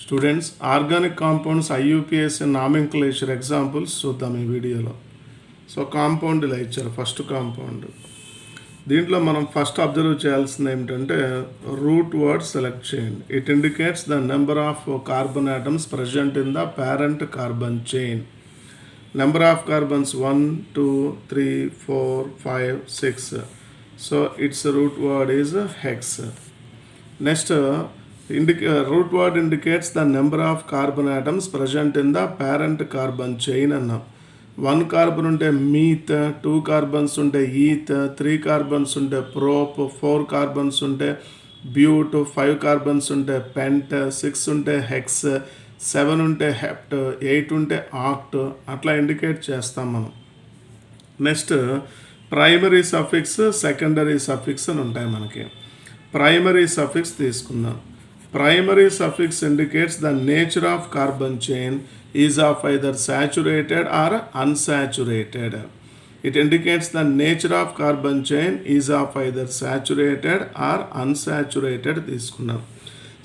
Students organic compounds IUPAC nomenclature examples చూద్దాం ఈ వీడియోలో. సో కాంపౌండ్ ఇలా ఇచ్చారు. ఫస్ట్ కాంపౌండ్ దీంట్లో మనం ఫస్ట్ అబ్జర్వ్ చేయాల్సింది ఏమిటంటే రూట్ వర్డ్ సెలెక్ట్ చేయండి. It indicates the number of carbon atoms present in the parent carbon chain. Number of carbons 1, 2, 3, 4, 5, 6. So it's root word is hex. Next root word indicates the number of carbon atoms present in the parent carbon chain అన్నా. 1 carbon ఉంటే meat, 2 carbons ఉంటే eth, 3 carbons ఉంటే prop, 4 carbons ఉంటే బ్యూట్, 5 carbons ఉంటే పెంట్, 6 ఉంటే hex, 7 ఉంటే hept, 8 ఉంటే act. అట్లా ఇండికేట్ చేస్తాం మనం. Next primary suffix, secondary suffix అని ఉంటాయి మనకి. ప్రైమరీ సఫిక్స్ తీసుకుందాం. Primary suffix indicates the nature of carbon chain is of either saturated or unsaturated. It indicates the nature of carbon chain is of either saturated or unsaturated తీసుకున్నాం.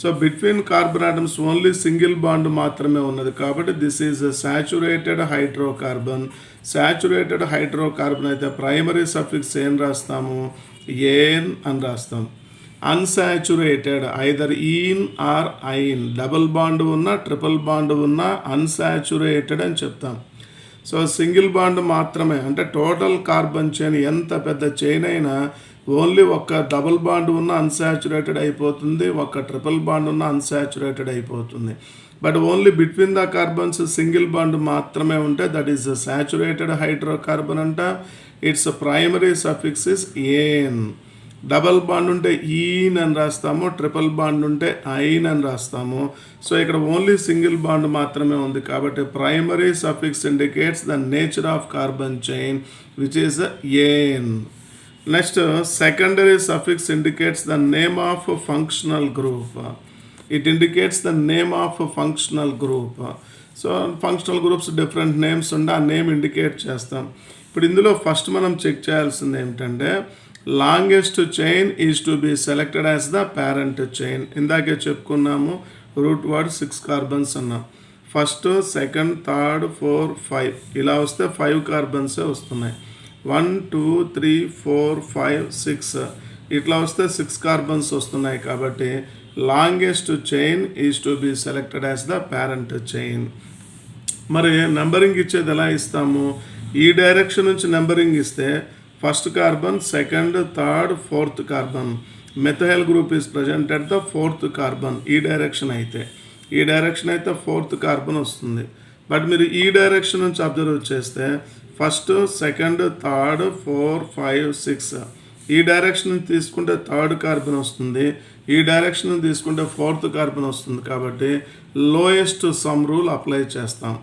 So between carbon atoms only single bond మాత్రమే ఉన్నది కాబట్టి this is saturated hydrocarbon. Saturated hydrocarbon అయితే primary suffix ఏం రాస్తాము? Ane అని రాస్తాం. Unsaturated either ene or yne, double bond ఉన్నా ట్రిపుల్ బాండ్ ఉన్నా అన్సాచురేటెడ్ అని చెప్తాం. సో సింగిల్ బాండ్ మాత్రమే అంటే టోటల్ కార్బన్ చైన్ ఎంత పెద్ద చైన్ అయినా ఓన్లీ ఒక డబుల్ బాండ్ ఉన్న అన్సాచురేటెడ్ అయిపోతుంది, ఒక ట్రిపుల్ బాండ్ ఉన్న అన్సాచురేటెడ్ అయిపోతుంది. But only between the carbons single bond మాత్రమే ఉంటే దట్ ఈస్ సాచురేటెడ్ హైడ్రోకార్బన్ అంట. It's primary suffix is ane. Double bond ఉంటే ఈన్ అని రాస్తాము, ట్రిపుల్ బాండ్ ఉంటే ఐన్ అని రాస్తాము. సో ఇక్కడ ఓన్లీ సింగిల్ బాండ్ మాత్రమే ఉంది కాబట్టి primary suffix indicates the nature of carbon chain which is ane. Next secondary suffix indicates the name of functional group. It indicates the name of functional group. So functional groups different names ఉండే ఆ name indicate చేస్తాం. ఇప్పుడు ఇందులో first మనం check చేయాల్సింది ఏమిటంటే longest chain is to be selected as the parent chain. ఇందాకే చెప్పుకున్నాము రూట్ వర్డ్ 6 కార్బన్స్ అన్నాం. ఫస్ట్, సెకండ్, థర్డ్, 4, 5 ఇలా వస్తే 5 కార్బన్సే వస్తున్నాయి. 1, 2, 3, 4, 5, 6 ఇట్లా వస్తే 6 కార్బన్స్ వస్తున్నాయి కాబట్టి longest chain is to be selected as the parent chain. మరి నెంబరింగ్ ఇచ్చేది ఎలా ఇస్తాము? ఈ డైరెక్షన్ నుంచి నెంబరింగ్ ఇస్తే first carbon, second, third, 4th carbon. Methyl group is present at the 4th carbon. ఈ డైరెక్షన్ అయితే 4th కార్బన్ వస్తుంది. బట్ మీరు ఈ డైరెక్షన్ నుంచి అబ్జర్వ్ చేస్తే ఫస్ట్, సెకండ్, థర్డ్, 4, 5, 6 ఈ డైరెక్షన్ నుంచి తీసుకుంటే 3rd కార్బన్ వస్తుంది. ఈ డైరెక్షన్ తీసుకుంటే 4th కార్బన్ వస్తుంది. కాబట్టి లోయెస్ట్ సమ్ రూల్ అప్లై చేస్తాం.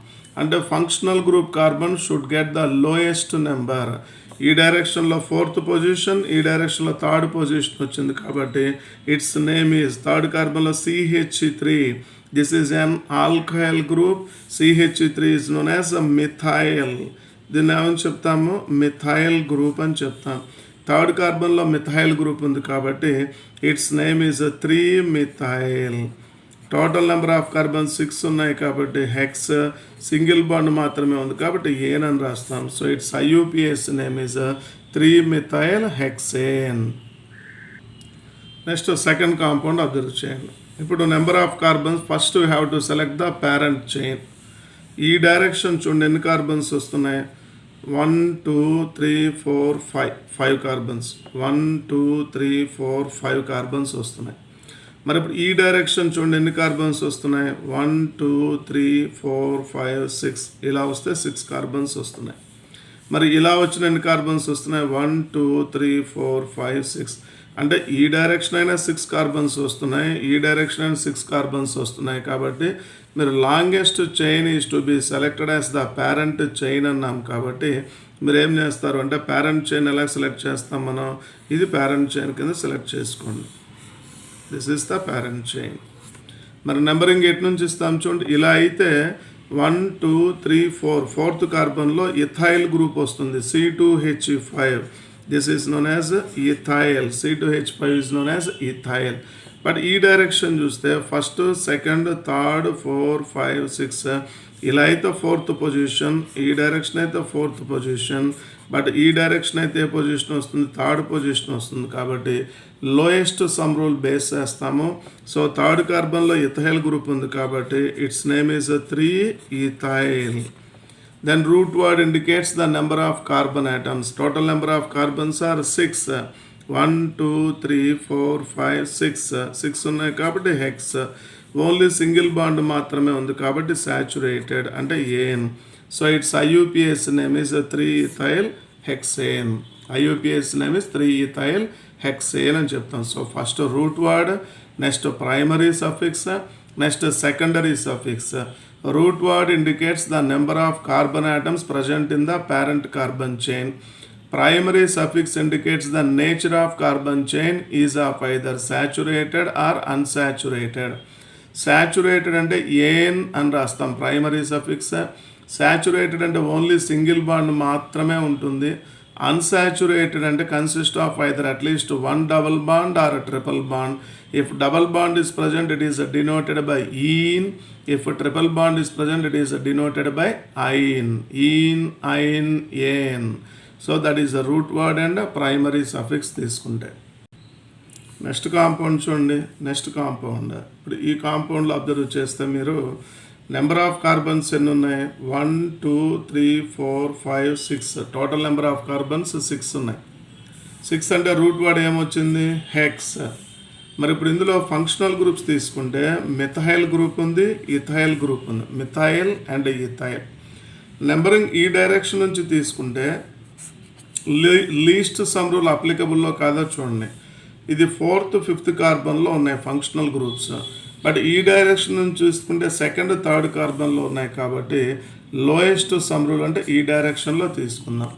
అంటే functional group carbon should get the lowest number. ఈ డైరెక్షన్లో 4th పొజిషన్, ఈ డైరెక్షన్లో 3rd పొజిషన్ వచ్చింది కాబట్టి ఇట్స్ నేమ్ ఈజ్ 3rd కార్బన్లో CH3. This is an alkyl group. CH3 is known as methyl. దీన్ని ఏమని చెప్తాము? మిథైల్ గ్రూప్ అని చెప్తాం. 3rd కార్బన్లో మిథైల్ గ్రూప్ ఉంది కాబట్టి its name is three methyl. Total number of carbon 6 ఉన్నాయి కాబట్టి హెక్స్. సింగిల్ బాండ్ మాత్రమే ఉంది కాబట్టి ఏన్ అని రాస్తాం. So its IUPAC name is three methyl hexane. Next second compound observe చేయండి. ఇప్పుడు number of carbons first you have to select the parent chain. ఈ డైరెక్షన్ చూడండి ఎన్ని కార్బన్స్ వస్తున్నాయి? 1, 2, 3, 4, 5 కార్బన్స్. 1, 2, 3, 4, 5 కార్బన్స్ వస్తున్నాయి. మరి ఇప్పుడు ఈ డైరెక్షన్ చూడండి ఎన్ని కార్బన్స్ వస్తున్నాయి? 1, 2, 3, 4, 5, 6 ఇలా వస్తే 6 కార్బన్స్ వస్తున్నాయి. మరి ఇలా వచ్చిన ఎన్ని కార్బన్స్ వస్తున్నాయి? 1, 2, 3, 4, 5, 6 అంటే ఈ డైరెక్షన్ అయినా 6 కార్బన్స్ వస్తున్నాయి, ఈ డైరెక్షన్ అయినా 6 కార్బన్స్ వస్తున్నాయి. కాబట్టి మీరు longest chain is to be selected as the parent chain అన్నాం. కాబట్టి మీరు ఏం చేస్తారు అంటే పేరెంట్ చైన్ ఎలా సెలెక్ట్ చేస్తాం మనం? ఇది పేరెంట్ చైన్ కింద సెలెక్ట్ చేసుకోండి. This is the parent chain. మరి నెంబరింగ్ ఎటు నుంచి ఇస్తాం చూడండి. ఇలా అయితే 1, 2, 3, 4 4th కార్బన్లో ఇథైల్ గ్రూప్ వస్తుంది. C2H5. This is known as ethyl. C2H5 is known as ethyl. But ఈ డైరెక్షన్ చూస్తే ఫస్ట్, సెకండ్, థర్డ్, 4, 5, 6 ఇలా అయితే 4th పొజిషన్, ఈ డైరెక్షన్ అయితే 4th పొజిషన్, బట్ ఈ డైరెక్షన్ అయితే ఏ పొజిషన్ వస్తుంది, 3rd పొజిషన్ వస్తుంది. కాబట్టి లోయెస్ట్ సమ్ రూల్ బేస్ చేస్తాము. సో 3rd కార్బన్లో ఇథైల్ గ్రూప్ ఉంది కాబట్టి its name is 3-ethyl. Then root word indicates the number of carbon atoms. Total number of carbons are 6. 1, 2, 3, 4, 5, 6. 6 ఉన్నాయి కాబట్టి హెక్స్. ఓన్లీ సింగిల్ బాండ్ మాత్రమే ఉంది కాబట్టి సాచురేటెడ్ అంటే ane. So its IUPAC name is 3-ethyl hexane. IUPAC name is 3-ethyl hexane అని చెప్తాం. So first root word, next primary suffix, next secondary suffix. Root word indicates the number of carbon atoms present in the parent carbon chain. Primary suffix indicates the nature of carbon chain is of either saturated or unsaturated. Saturated అంటే ఏన్ అని రాస్తాం primary suffix. Saturated అంటే only single bond మాత్రమే ఉంటుంది. Unsaturated అంటే consist of either at least 1 double bond or a triple bond. If double bond is present, it is denoted by ene. If a triple bond is present, it is denoted by ine. Ene, ine, ane. So that is the root word and a primary suffix తీసుకుంటే. Next compound చూడండి. Next compound ఇప్పుడు ఈ కాంపౌండ్లో observe చేస్తే మీరు number of carbons ఎన్ని ఉన్నాయి, 1, 2, 3, 4, 5, 6. Total number of carbons 6 ఉన్నాయి. 6 అంటే రూట్ వర్డ్ ఏమొచ్చింది, హెక్స్. మరి ఇప్పుడు ఇందులో ఫంక్షనల్ గ్రూప్స్ తీసుకుంటే మిథైల్ గ్రూప్ ఉంది, ఇథైల్ గ్రూప్ ఉంది. Methyl and ethyl. నెంబరింగ్ ఈ డైరెక్షన్ నుంచి తీసుకుంటే లీస్ట్ సమ్ రూల్ అప్లికబుల్లో కాదో చూడండి. ఇది 4th, 5th కార్బన్లో ఉన్నాయి ఫంక్షనల్ గ్రూప్స్. బట్ ఈ డైరెక్షన్ నుంచి చూసుకుంటే 2nd, 3rd కార్బన్లో ఉన్నాయి కాబట్టి లోయెస్ట్ సమ్ రూల్ అంటే ఈ డైరెక్షన్లో తీసుకుందాం.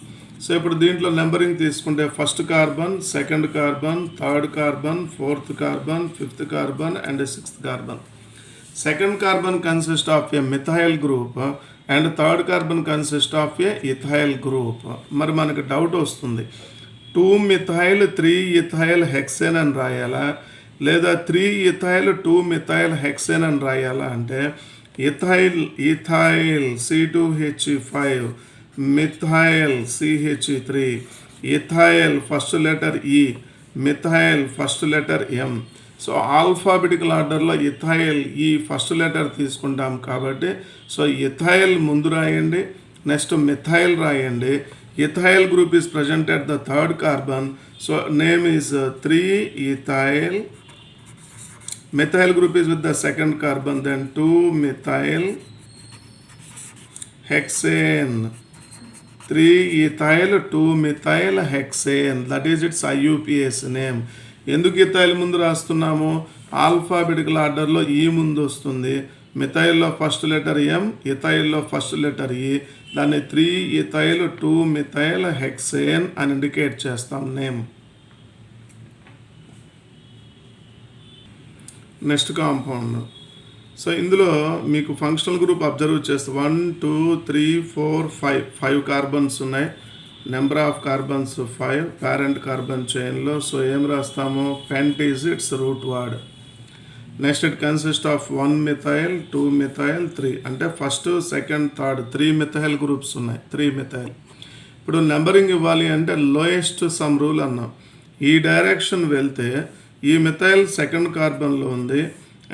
సో ఇప్పుడు దీంట్లో నెంబరింగ్ తీసుకుంటే first carbon, 2nd carbon, 3rd carbon, 4th carbon, 5th carbon and 6th carbon. 2nd carbon consist of A methyl group and 3rd carbon consist of A ethyl group. మరి మనకు doubt వస్తుంది, 2-methyl 3-ethyl hexane అని రాయాలా లేదా 3-ethyl 2-methyl hexane అని రాయాలా అంటే ethyl C2H5, methyl CH3, ethyl first letter E, methyl first letter M. So alphabetical ఆర్డర్లో ethyl ఈ first letter తీసుకుంటాం కాబట్టి సో ఇథైల్ ముందు రాయండి, నెక్స్ట్ మిథైల్ రాయండి. Ethyl group is present at the 3rd carbon, so name is 3-ethyl. Methyl group is with the 2nd carbon, then 2-methyl hexane. 3-ethyl 2-methyl hexane, that is its IUPAC name. ఎందుకు ethyl ముందు రాస్తున్నాము, alphabetical ఆర్డర్లో ఈ ముందు వస్తుంది. మిథైల్లో first letter M, ఇథైల్లో first letter E. దాన్ని 3-ethyl 2-methyl hexane అని ఇండికేట్ చేస్తాం నేమ్. Next compound. సో ఇందులో మీకు ఫంక్షనల్ గ్రూప్ అబ్జర్వ్ చేస్తే 1, 2, 3, 4, 5 కార్బన్స్ ఉన్నాయి. Number of carbons 5 parent carbon చైన్లో. సో ఏం రాస్తాము, pent is its root word. Next it consist of 1-methyl 2-methyl 3 అంటే first, second, third 3 methyl groups ఉన్నాయి. 3 మిథైల్. ఇప్పుడు నెంబరింగ్ ఇవ్వాలి అంటే లోయెస్ట్ సమ్ రూల్ అన్నాం. ఈ డైరెక్షన్ వెళ్తే ఈ మిథైల్ 2nd కార్బన్లో ఉంది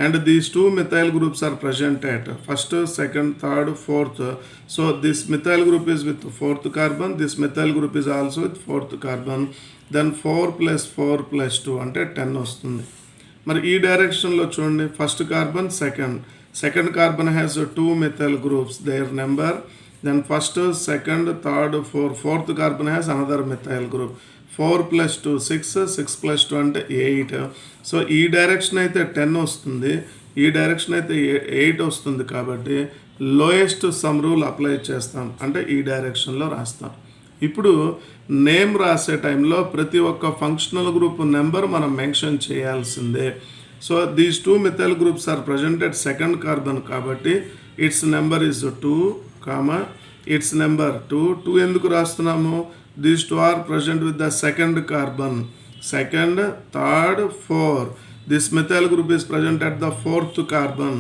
and these 2 methyl groups are present at first, second, third, 4th. So this methyl group is with 4th carbon, this methyl group is also with 4th carbon. Then 4 + 4 + 2 అంటే 10 వస్తుంది. మరి ఈ డైరెక్షన్లో చూడండి, first carbon, second carbon has 2 methyl groups, there number. Then first, second, third, 4th carbon has another methyl group. 4 + 2 6, 6 + 2 అంటే 8. So ఈ direction అయితే 10 వస్తుంది, ఈ డైరెక్షన్ అయితే 8 వస్తుంది. కాబట్టి లోయెస్ట్ సమ్ రూల్ అప్లై చేస్తాం అంటే ఈ డైరెక్షన్లో రాస్తాం. ఇప్పుడు నేమ్ రాసే టైంలో ప్రతి ఒక్క ఫంక్షనల్ గ్రూప్ నెంబర్ మనం మెన్షన్ చేయాల్సిందే. So these 2 methyl groups are presented 2nd carbon కాబట్టి its number is 2, its number 2 ఎందుకు రాస్తున్నాము, these 2 are present with the 2nd carbon, 2nd, 3rd, 4. This methyl group is present at the 4th carbon.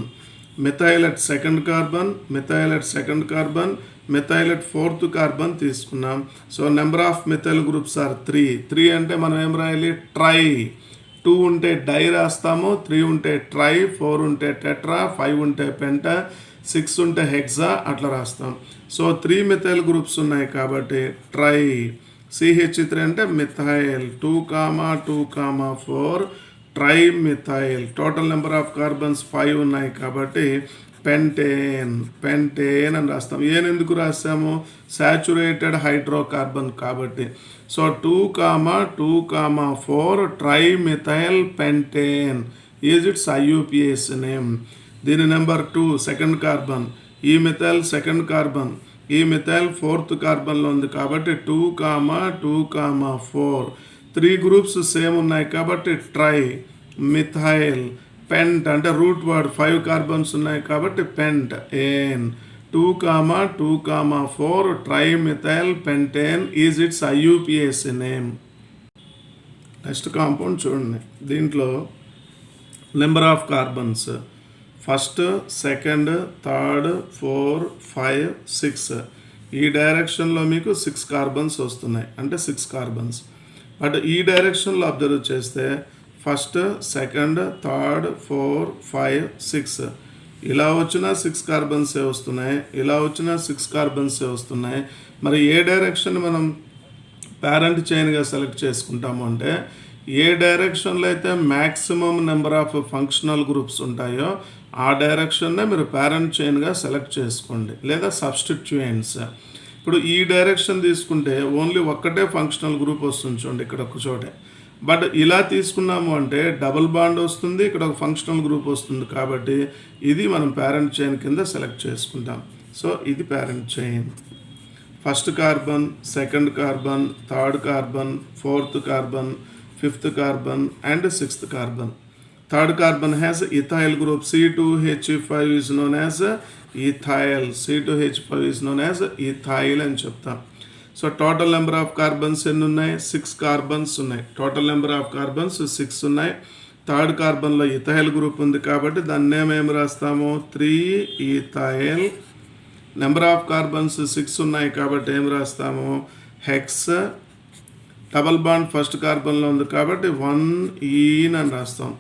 Methyl at 2nd carbon, methyl at 2nd carbon, methyl at 4th carbon తీసుకున్నాం. So number of methyl groups are 3. 3 అంటే మనం ఏం రాయాలి? Try. 2 ఉంటే die రాస్తాము, 3 ఉంటే try, 4 ఉంటే tetra, 5 ఉంటే పెంటా, 6 ఉంటే హెక్సా, అట్లా రాస్తాం. సో 3 మిథైల్ గ్రూప్స్ ఉన్నాయి కాబట్టి ట్రై. CH3 అంటే methyl. 2, 2, 4 try methyl. Total number of carbons 5 ఉన్నాయి కాబట్టి పెంటేన్. పెంటేన్ అని రాస్తాం. ఎందుకు రాస్తాము? సాచురేటెడ్ హైడ్రోకార్బన్ కాబట్టి. So 2, 2, 4 try methyl pentane is it's IUPAC name. దీని నెంబర్ 2 2nd కార్బన్. ఈ మిథైల్ 2nd కార్బన్, ఈ మిథైల్ 4th కార్బన్లో ఉంది కాబట్టి 2, 2, 4 3 గ్రూప్స్ సేమ్ ఉన్నాయి కాబట్టి ట్రై మిథైల్. పెంట్ అంటే రూట్ వర్డ్, 5 కార్బన్స్ ఉన్నాయి కాబట్టి పెంట్ ఏన్. 2, 2, 4 try methyl pentane is it's IUPAC name. Next compound చూడండి. దీంట్లో number of carbons 1st, 2nd, 3rd, 4, 5, 6 ఈ డైరెక్షన్లో మీకు 6 కార్బన్స్ వస్తున్నాయి, అంటే 6 కార్బన్స్. బట్ ఈ డైరెక్షన్లో అబ్జర్వ్ చేస్తే 1st, 2nd, 3rd, 4, 5, 6 ఇలా వచ్చినా 6 కార్బన్సే వస్తున్నాయి, ఇలా వచ్చినా 6 కార్బన్సే వస్తున్నాయి. మరి ఏ డైరెక్షన్ మనం పేరెంట్ చైన్గా సెలెక్ట్ చేసుకుంటాము అంటే, ఏ డైరెక్షన్లో అయితే maximum number of functional groups ఉంటాయో ఆ డైరెక్షన్నే మీరు పేరెంట్ చైన్గా సెలెక్ట్ చేసుకోండి, లేదా సబ్స్టిట్యూయెంట్స్. ఇప్పుడు ఈ డైరెక్షన్ తీసుకుంటే ఓన్లీ ఒక్కటే ఫంక్షనల్ గ్రూప్ వస్తుంది చూడండి ఇక్కడ ఒక చోటే. బట్ ఇలా తీసుకున్నాము అంటే డబుల్ బాండ్ వస్తుంది, ఇక్కడ ఒక ఫంక్షనల్ గ్రూప్ వస్తుంది కాబట్టి ఇది మనం పేరెంట్ చైన్ కింద సెలెక్ట్ చేసుకుంటాం. సో ఇది parent chain. 1st carbon, 2nd carbon, 3rd carbon, 4th carbon, 5th carbon and 6th carbon. 3rd carbon has ethyl group. C2H5 is known as ethyl. C2H5 is known as ethyl అని చెప్తాం. So total number of carbons ఎన్ని ఉన్నాయి? 6 carbons ఉన్నాయి. Total number of carbons 6 ఉన్నాయి. 3rd కార్బన్లో ethyl group ఉంది కాబట్టి దాన్ని name ఏం రాస్తాము? 3 ఈథైల్. నెంబర్ ఆఫ్ కార్బన్స్ 6 ఉన్నాయి కాబట్టి ఏం రాస్తాము? హెక్స్. డబల్ బాండ్ 1st కార్బన్లో ఉంది కాబట్టి 1 ఈన్ అని రాస్తాం.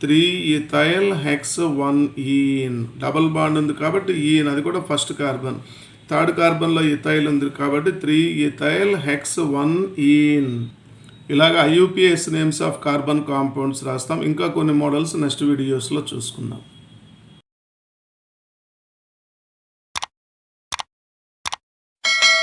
3 ఈథైల్ హెక్స్ 1 ఈన్. డబల్ బాండ్ ఉంది కాబట్టి ఈన్, అది కూడా 1st కార్బన్. 3rd కార్బన్లో ఇథైల్ ఉంది కాబట్టి 3 ఈథైల్ హెక్స్ 1 ఈన్. ఇలాగ IUPAC names of carbon compounds రాస్తాం. ఇంకా కొన్ని మోడల్స్ నెక్స్ట్ వీడియోస్లో చూసుకుందాం.